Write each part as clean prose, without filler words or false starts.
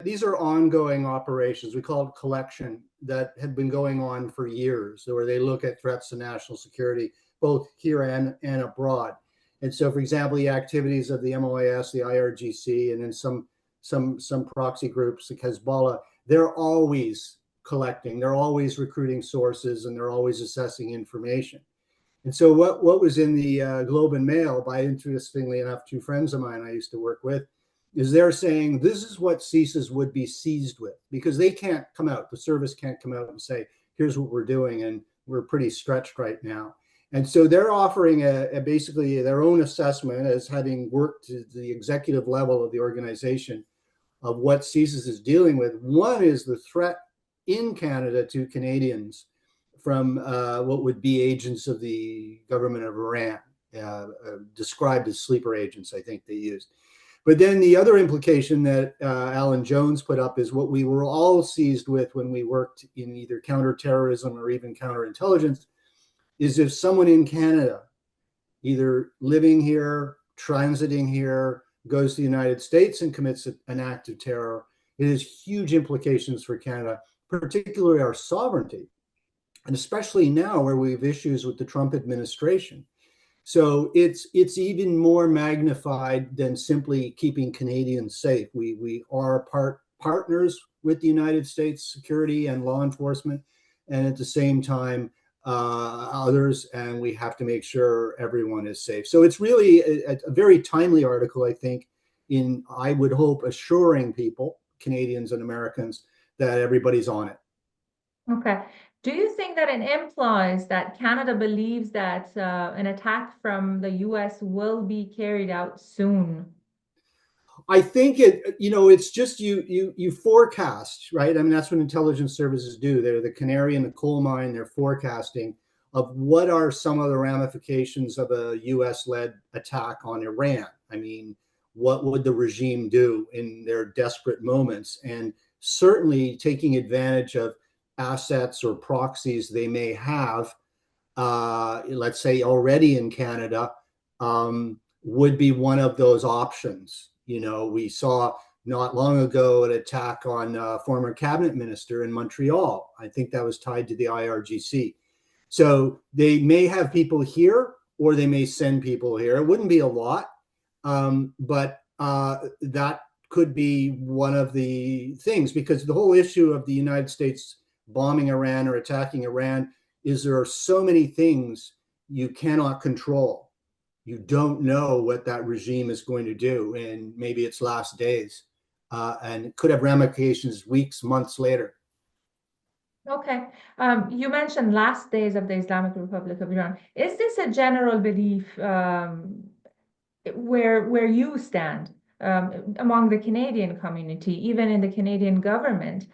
These are ongoing operations. We call it collection that have been going on for years, where they look at threats to national security, both here and abroad. And so, for example, the activities of the MOIS, the IRGC, and then some proxy groups like Hezbollah, they're always collecting, they're always recruiting sources, and they're always assessing information. And so, what was in the Globe and Mail, by interestingly enough, two friends of mine I used to work with, is they're saying this is what CSIS would be seized with, because they can't come out, the service can't come out and say, here's what we're doing, and we're pretty stretched right now. And so they're offering basically their own assessment as having worked to the executive level of the organization of what CSIS is dealing with. One is the threat in Canada to Canadians from what would be agents of the government of Iran, described as sleeper agents, I think they used. But then the other implication that Alan Jones put up is what we were all seized with when we worked in either counterterrorism or even counterintelligence, is if someone in Canada, either living here, transiting here, goes to the United States and commits an act of terror, it has huge implications for Canada, particularly our sovereignty, and especially now where we have issues with the Trump administration. So it's even more magnified than simply keeping Canadians safe. We are partners with the United States security and law enforcement, and at the same time others, and we have to make sure everyone is safe. So it's really a very timely article, I think, in, I would hope, assuring people, Canadians and Americans, that everybody's on it. Okay. Do you think that it implies that Canada believes that an attack from the US will be carried out soon? I think it's just you forecast, right? I mean, that's what intelligence services do. They're the canary in the coal mine. They're forecasting of what are some of the ramifications of a US-led attack on Iran. I mean, what would the regime do in their desperate moments? And certainly taking advantage of assets or proxies they may have, let's say already in Canada, would be one of those options. We saw not long ago an attack on a former cabinet minister in Montreal. I think that was tied to the IRGC. So they may have people here, or they may send people here. It wouldn't be a lot, but that could be one of the things, because the whole issue of the United States bombing Iran or attacking Iran is there are so many things you cannot control. You don't know what that regime is going to do in maybe its last days, and it could have ramifications weeks, months later. Okay. You mentioned last days of the Islamic Republic of Iran. Is this a general belief where you stand among the Canadian community, even in the Canadian government,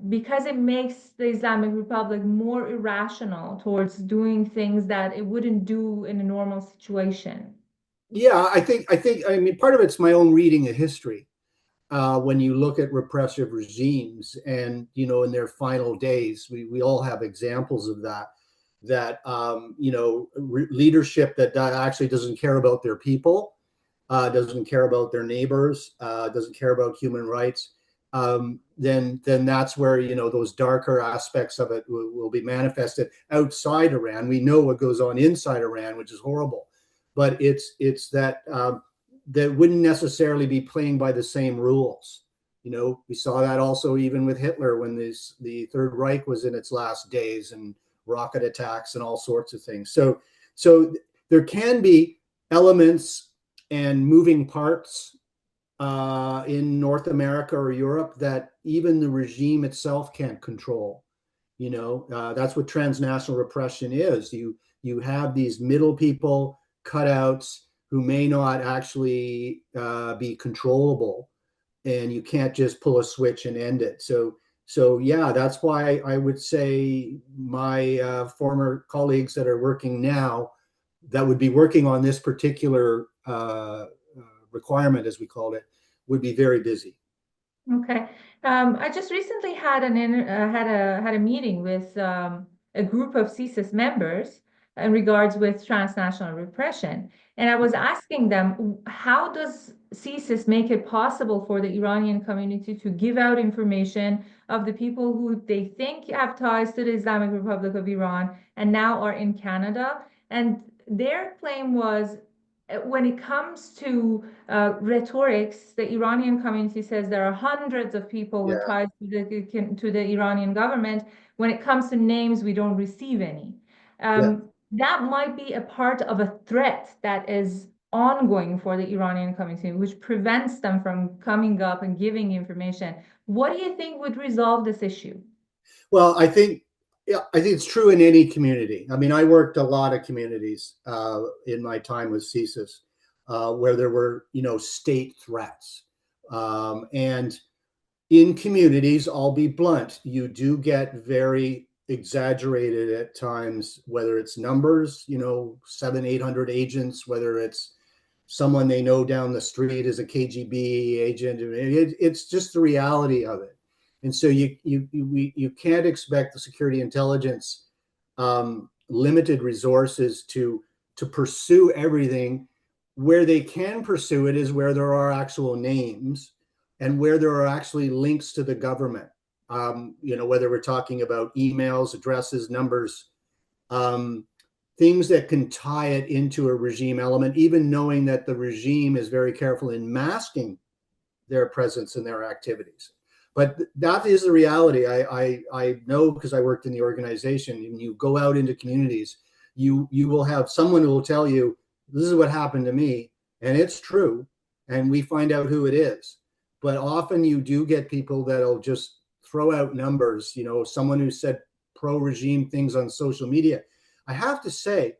because it makes the Islamic Republic more irrational towards doing things that it wouldn't do in a normal situation? Yeah, I mean, part of it's my own reading of history. When you look at repressive regimes and, in their final days, we all have examples of that leadership that actually doesn't care about their people, doesn't care about their neighbors, doesn't care about human rights. Then that's where, those darker aspects of it will be manifested outside Iran. We know what goes on inside Iran, which is horrible, but it's that that wouldn't necessarily be playing by the same rules. We saw that also even with Hitler when the Third Reich was in its last days, and rocket attacks and all sorts of things. So there can be elements and moving parts in North America or Europe that even the regime itself can't control. That's what transnational repression is. You have these middle people, cutouts, who may not actually be controllable, and you can't just pull a switch and end it. So yeah, that's why I would say my former colleagues that are working now, that would be working on this particular requirement, as we called it, would be very busy. Okay. I just recently had a meeting with a group of CSIS members in regards with transnational repression. And I was asking them, how does CSIS make it possible for the Iranian community to give out information of the people who they think have ties to the Islamic Republic of Iran and now are in Canada? And their claim was when it comes to rhetorics, the Iranian community says there are hundreds of people with Yeah. ties to the Iranian government. When it comes to names, we don't receive any. Yeah. That might be a part of a threat that is ongoing for the Iranian community, which prevents them from coming up and giving information. What do you think would resolve this issue? Well, I think, yeah, I think it's true in any community. I mean, I worked a lot of communities in my time with CSIS where there were, state threats. And in communities, I'll be blunt, you do get very exaggerated at times, whether it's numbers, 700, 800 agents, whether it's someone they know down the street as a KGB agent. It's just the reality of it. And so you can't expect the security intelligence limited resources to pursue everything. Where they can pursue it is where there are actual names and where there are actually links to the government. Whether we're talking about emails, addresses, numbers, um, things that can tie it into a regime element, even knowing that the regime is very careful in masking their presence and their activities. But that is the reality. I know because I worked in the organization. And you go out into communities, you will have someone who will tell you, "This is what happened to me," and it's true. And we find out who it is. But often you do get people that'll just throw out numbers. Someone who said pro-regime things on social media. I have to say,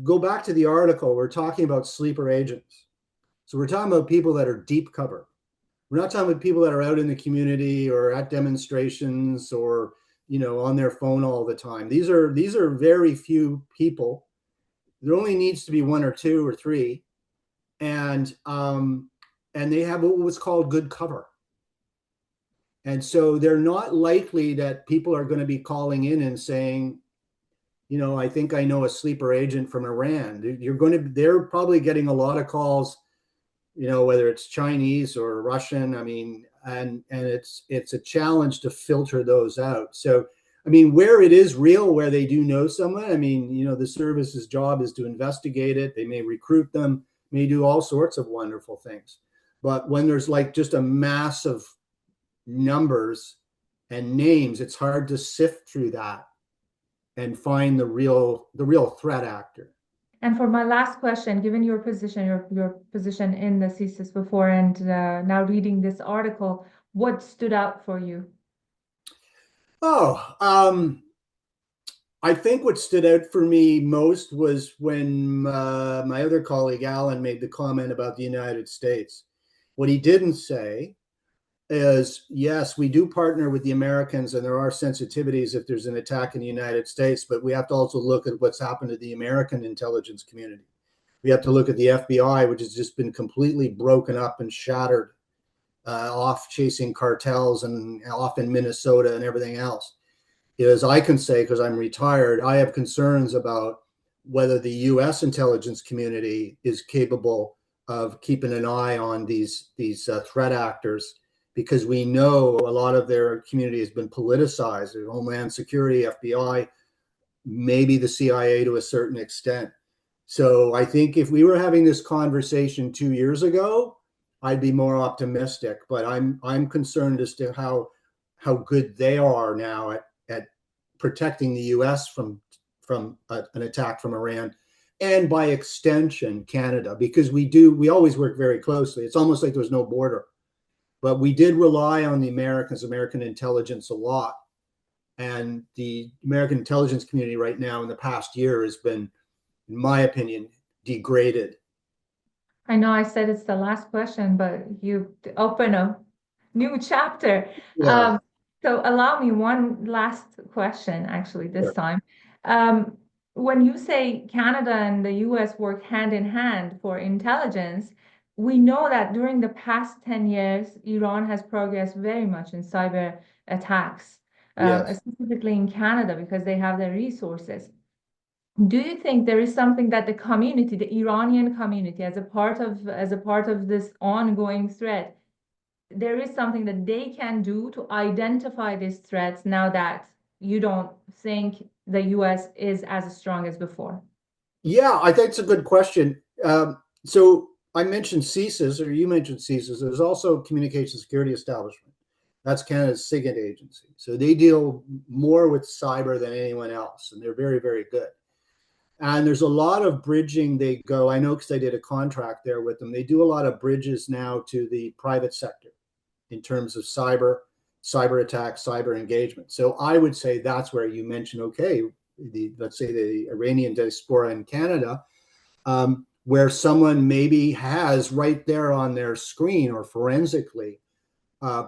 go back to the article. We're talking about sleeper agents. So we're talking about people that are deep cover. We're not talking about people that are out in the community or at demonstrations or on their phone all the time. These are very few people. There only needs to be one or two or three, and they have what was called good cover. And so they're not likely that people are going to be calling in and saying, I think I know a sleeper agent from Iran. They're probably getting a lot of calls, whether it's Chinese or Russian. I mean, and it's a challenge to filter those out. So, I mean, where it is real, where they do know someone, I mean, the service's job is to investigate it. They may recruit them, may do all sorts of wonderful things. But when there's like just a mass of numbers and names, it's hard to sift through that and find the real threat actor. And for my last question, given your position in the CSIS before and now reading this article, what stood out for you? Oh, I think what stood out for me most was when my other colleague Alan made the comment about the United States. What he didn't say is, yes, we do partner with the Americans, and there are sensitivities if there's an attack in the United States, but we have to also look at what's happened to the American intelligence community. We have to look at the FBI, which has just been completely broken up and shattered, off chasing cartels and off in Minnesota and everything else. As I can say, because I'm retired, I have concerns about whether the U.S. intelligence community is capable of keeping an eye on these threat actors, because we know a lot of their community has been politicized. There's Homeland Security, FBI, maybe the CIA to a certain extent. So I think if we were having this conversation 2 years ago, I'd be more optimistic. But I'm concerned as to how good they are now at protecting the U.S. from an attack from Iran, and by extension Canada, because we always work very closely. It's almost like there's no border. But we did rely on the American intelligence a lot. And the American intelligence community right now in the past year has been, in my opinion, degraded. I know I said it's the last question, but you open a new chapter. Yeah, Um, so allow me one last question, actually, this sure. time. Um, when you say Canada and the US work hand in hand for intelligence, we know that during the past 10 years, Iran has progressed very much in cyber attacks, Yes. specifically in Canada because they have the resources. Do you think there is something that the community, the Iranian community, as a part of this ongoing threat, there is something that they can do to identify these threats now that you don't think the US is as strong as before? Yeah, I think it's a good question. So I mentioned CSIS, or you mentioned CSIS. There's also Communication Security Establishment. That's Canada's SIGINT agency. So they deal more with cyber than anyone else, and they're very, very good. And there's a lot of bridging they go. I know because I did a contract there with them. They do a lot of bridges now to the private sector in terms of cyber attacks, cyber engagement. So I would say that's where you mentioned, okay, let's say the Iranian diaspora in Canada, where someone maybe has right there on their screen or forensically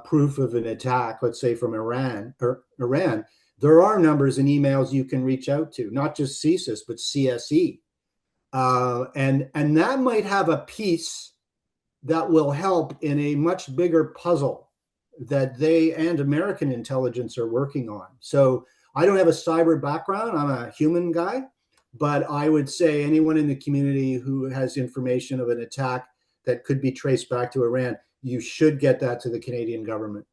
proof of an attack, let's say from Iran, there are numbers and emails you can reach out to, not just CSIS, but CSE. And that might have a piece that will help in a much bigger puzzle that they and American intelligence are working on. So I don't have a cyber background. I'm a human guy, but I would say anyone in the community who has information of an attack that could be traced back to Iran, you should get that to the Canadian government.